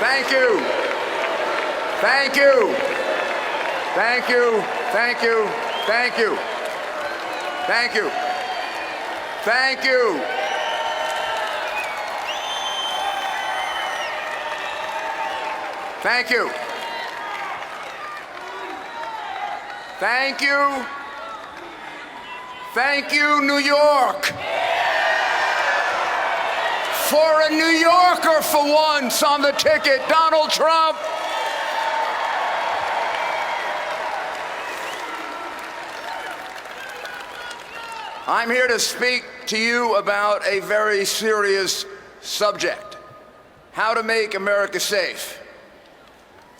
Thank you. Thank you. Thank you. Thank you. Thank you. Thank you. Thank you. Thank you. Thank you. Thank you, New York. For a New Yorker for once on the ticket, Donald Trump. I'm here to speak to you about a very serious subject: how to make America safe.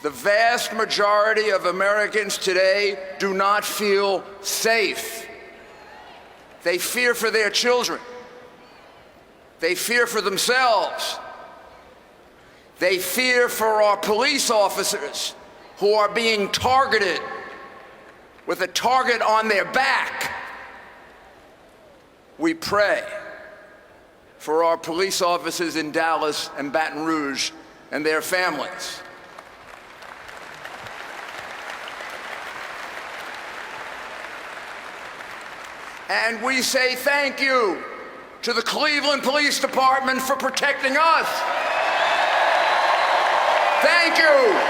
The vast majority of Americans today do not feel safe. They fear for their children. They fear for themselves. They fear for our police officers who are being targeted with a target on their back. We pray for our police officers in Dallas and Baton Rouge and their families. And we say thank you to the Cleveland Police Department for protecting us. Thank you.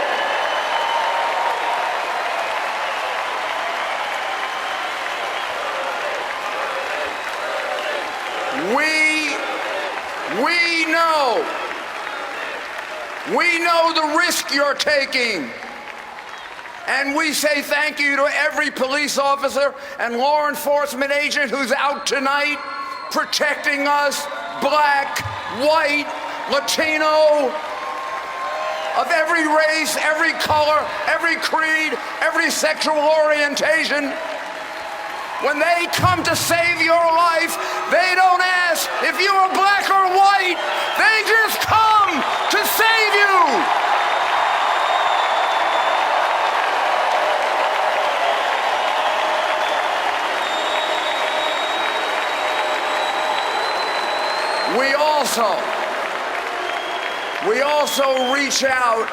We know the risk you're taking. And we say thank you to every police officer and law enforcement agent who's out tonight protecting us, black, white, Latino, of every race, every color, every creed, every sexual orientation. When they come to save your life, they don't ask if you are black or white. They just come to save you. We also reach out.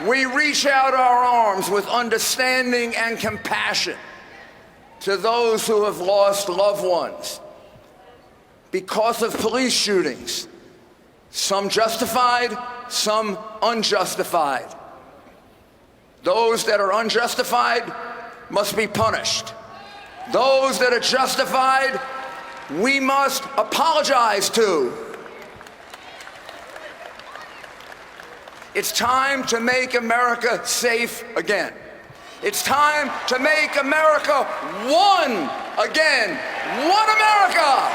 We reach out our arms with understanding and compassion to those who have lost loved ones because of police shootings, some justified, some unjustified. Those that are unjustified must be punished. Those that are justified, we must apologize to. It's time to make America safe again. It's time to make America one again. One America.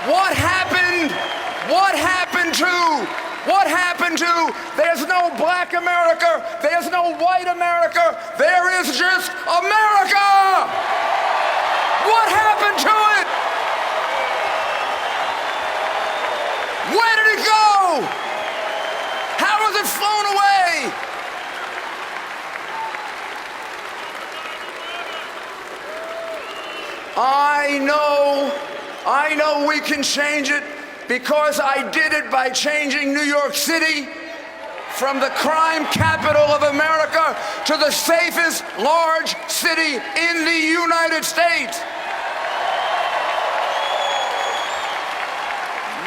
What happened? What happened to there's no black America, there's no white America, there is just America. What happened to it? Where did it go? How was it flown away? I know we can change it because I did it by changing New York City from the crime capital of America to the safest large city in the United States.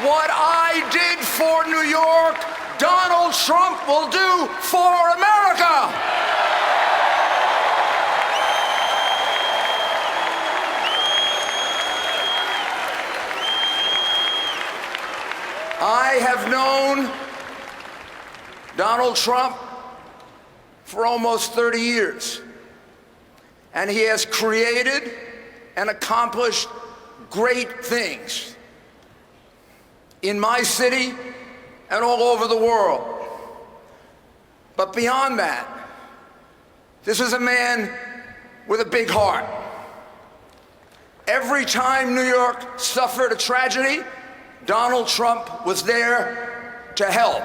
What I did for New York, Donald Trump will do for America. I have known Donald Trump for almost 30 years, and he has created and accomplished great things in my city and all over the world. But beyond that, this is a man with a big heart. Every time New York suffered a tragedy, Donald Trump was there to help.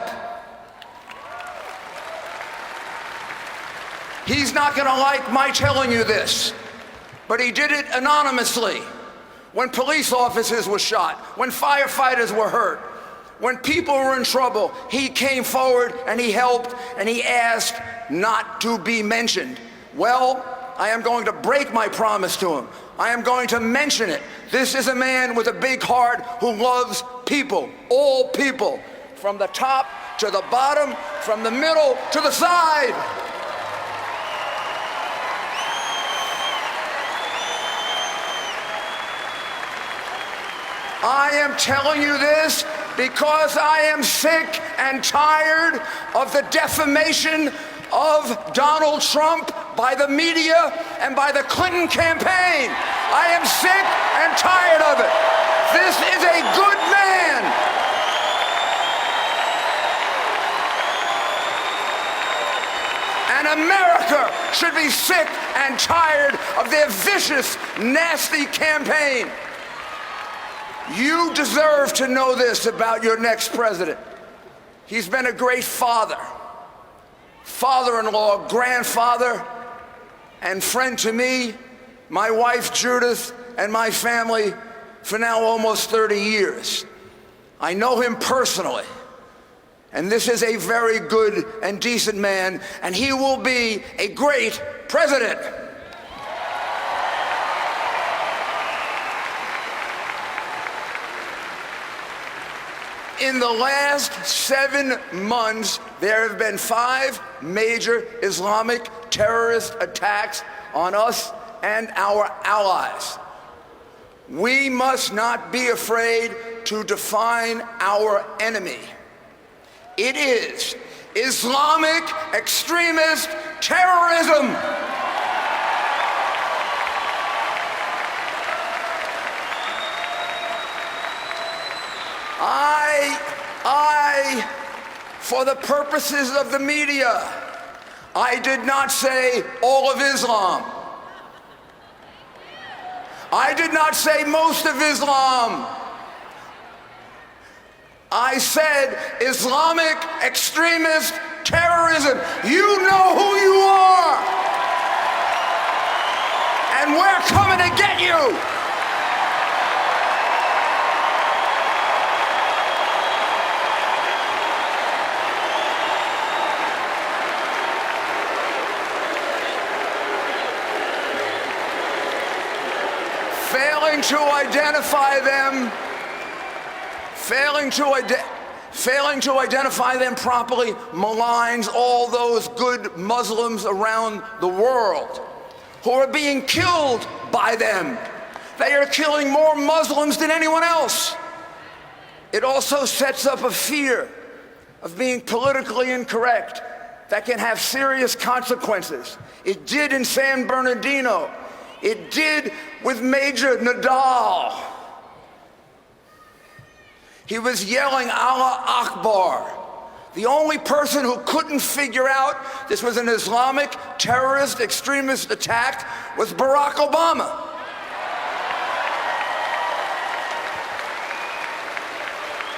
He's not going to like my telling you this, but he did it anonymously. when police officers were shot, when firefighters were hurt, when people were in trouble, he came forward and he helped and he asked not to be mentioned. Well, I am going to break my promise to him. I am going to mention it. This is a man with a big heart who loves people, all people, from the top to the bottom, from the middle to the side. I am telling you this because I am sick and tired of the defamation of Donald Trump by the media and by the Clinton campaign. I am sick and tired of it. This is a good man. And America should be sick and tired of their vicious, nasty campaign. You deserve to know this about your next president. He's been a great father, father-in-law, grandfather, and friend to me, my wife Judith, and my family for now almost 30 years. I know him personally, and this is a very good and decent man, and he will be a great president. In the last 7 months, there have been 5 major Islamic terrorist attacks on us and our allies. We must not be afraid to define our enemy. It is Islamic extremist terrorism. For the purposes of the media, I did not say all of Islam. I did not say most of Islam. I said Islamic extremist terrorism. You know who you are. And we're coming to get you. Failing to identify them properly maligns all those good Muslims around the world who are being killed by them. They are killing more Muslims than anyone else. It also sets up a fear of being politically incorrect that can have serious consequences. It did in San Bernardino. It did with Major Nadal. He was yelling Allah Akbar. The only person who couldn't figure out this was an Islamic terrorist extremist attack was Barack Obama.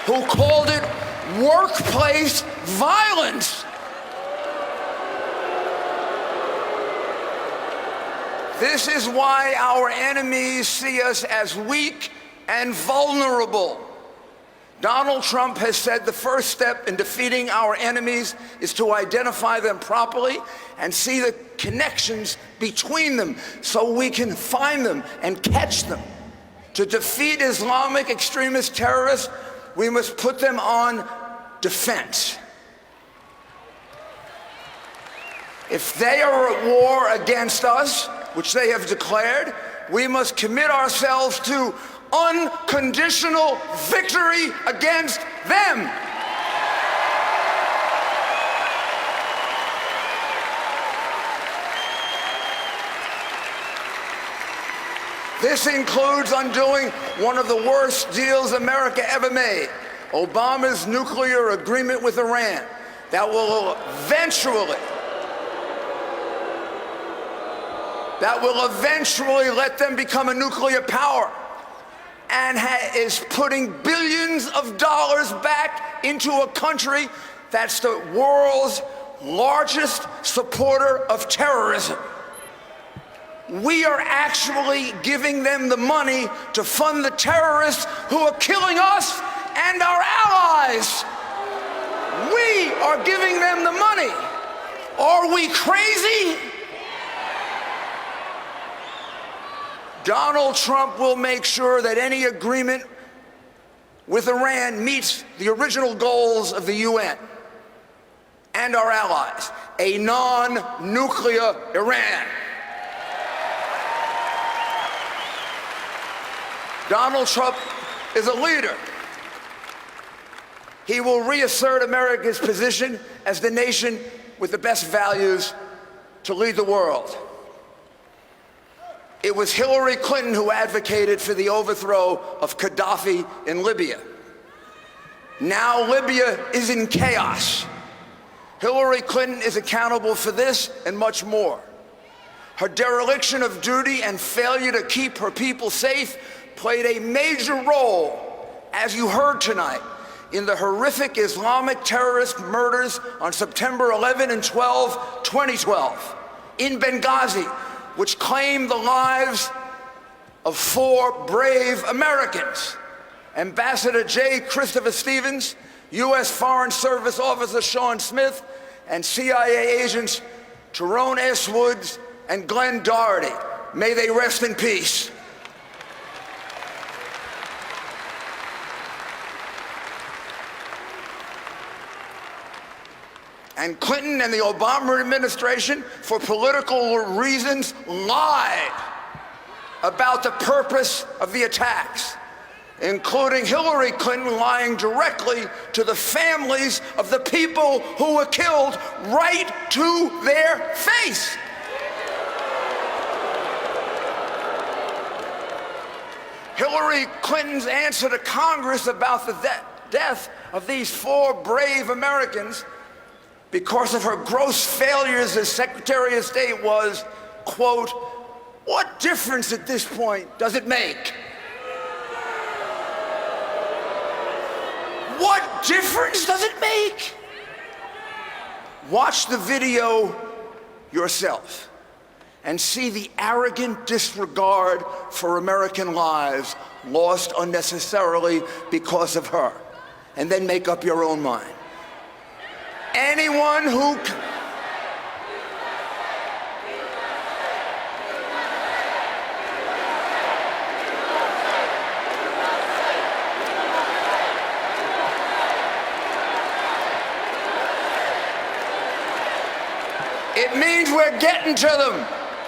Who called it workplace violence. This is why our enemies see us as weak and vulnerable. Donald Trump has said the first step in defeating our enemies is to identify them properly and see the connections between them so we can find them and catch them. To defeat Islamic extremist terrorists, we must put them on defense. If they are at war against us, which they have declared, we must commit ourselves to unconditional victory against them. This includes undoing one of the worst deals America ever made, Obama's nuclear agreement with Iran, that will eventually let them become a nuclear power, and is putting billions of dollars back into a country that's the world's largest supporter of terrorism. we are actually giving them the money to fund the terrorists who are killing us and our allies. We are giving them the money. Are we crazy? Donald Trump will make sure that any agreement with Iran meets the original goals of the UN and our allies, a non-nuclear Iran. Donald Trump is a leader. He will reassert America's position as the nation with the best values to lead the world. It was Hillary Clinton who advocated for the overthrow of Gaddafi in Libya. Now Libya is in chaos. Hillary Clinton is accountable for this and much more. Her dereliction of duty and failure to keep her people safe played a major role, as you heard tonight, in the horrific Islamic terrorist murders on September 11 and 12, 2012, in Benghazi, which claimed the lives of 4 brave Americans: Ambassador J. Christopher Stevens, U.S. Foreign Service Officer Sean Smith, and CIA agents Tyrone S. Woods and Glenn Doherty. May they rest in peace. And Clinton and the Obama administration, for political reasons, lied about the purpose of the attacks, including Hillary Clinton lying directly to the families of the people who were killed right to their face. Hillary Clinton's answer to Congress about the death of these 4 brave Americans, because of her gross failures as Secretary of State, was, quote, "What difference at this point does it make?" What difference does it make? Watch the video yourself and see the arrogant disregard for American lives lost unnecessarily because of her, and then make up your own mind. Anyone who it means we're getting to them.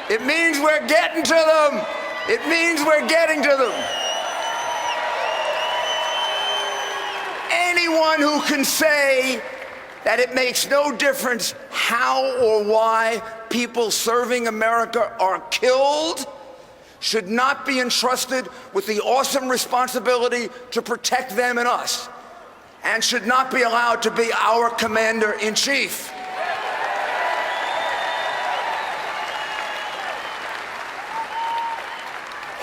It means we're getting to them. It means we're getting to them. Anyone who can say that it makes no difference how or why people serving America are killed should not be entrusted with the awesome responsibility to protect them and us, and should not be allowed to be our commander-in-chief.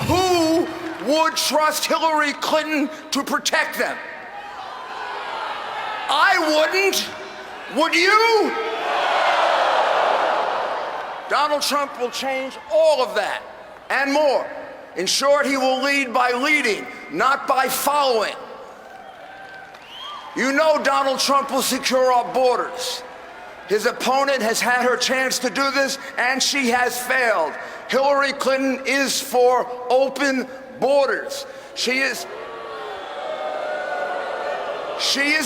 Who would trust Hillary Clinton to protect them? I wouldn't. Would you? Donald Trump will change all of that and more. In short, he will lead by leading, not by following. You know Donald Trump will secure our borders. His opponent has had her chance to do this, and she has failed. Hillary Clinton is for open borders. She is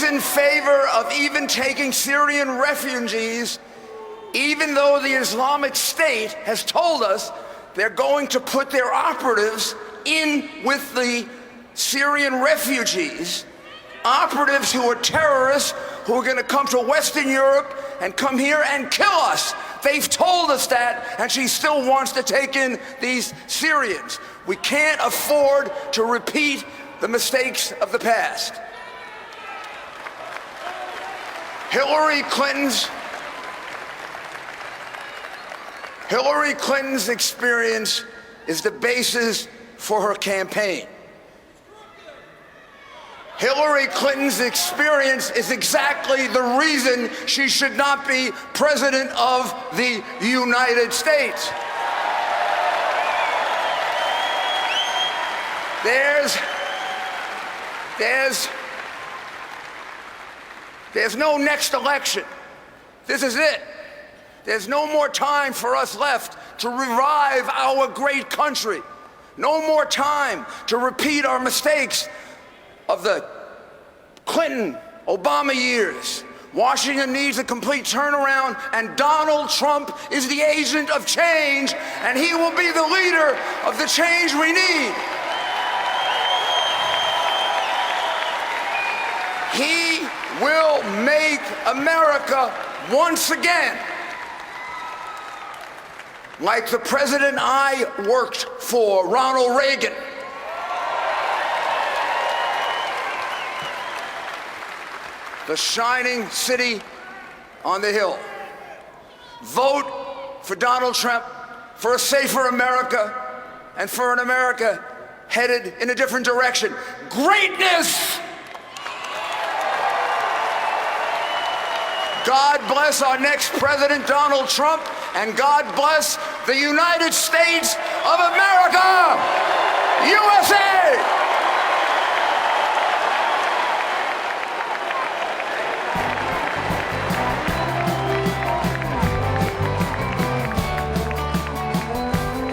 in favor of even taking Syrian refugees, even though the Islamic State has told us they're going to put their operatives in with the Syrian refugees, operatives who are terrorists, who are going to come to Western Europe and come here and kill us. They've told us that, and she still wants to take in these Syrians. We can't afford to repeat the mistakes of the past. Hillary Clinton's experience is the basis for her campaign. Hillary Clinton's experience is exactly the reason she should not be President of the United States. There's no next election. This is it. There's no more time for us left to revive our great country. No more time to repeat our mistakes of the Clinton, Obama years. Washington needs a complete turnaround, and Donald Trump is the agent of change, and he will be the leader of the change we need. He will make America once again like the president I worked for, Ronald Reagan. The shining city on the hill. Vote for Donald Trump, for a safer America, and for an America headed in a different direction. Greatness! God bless our next president, Donald Trump, and God bless the United States of America! USA!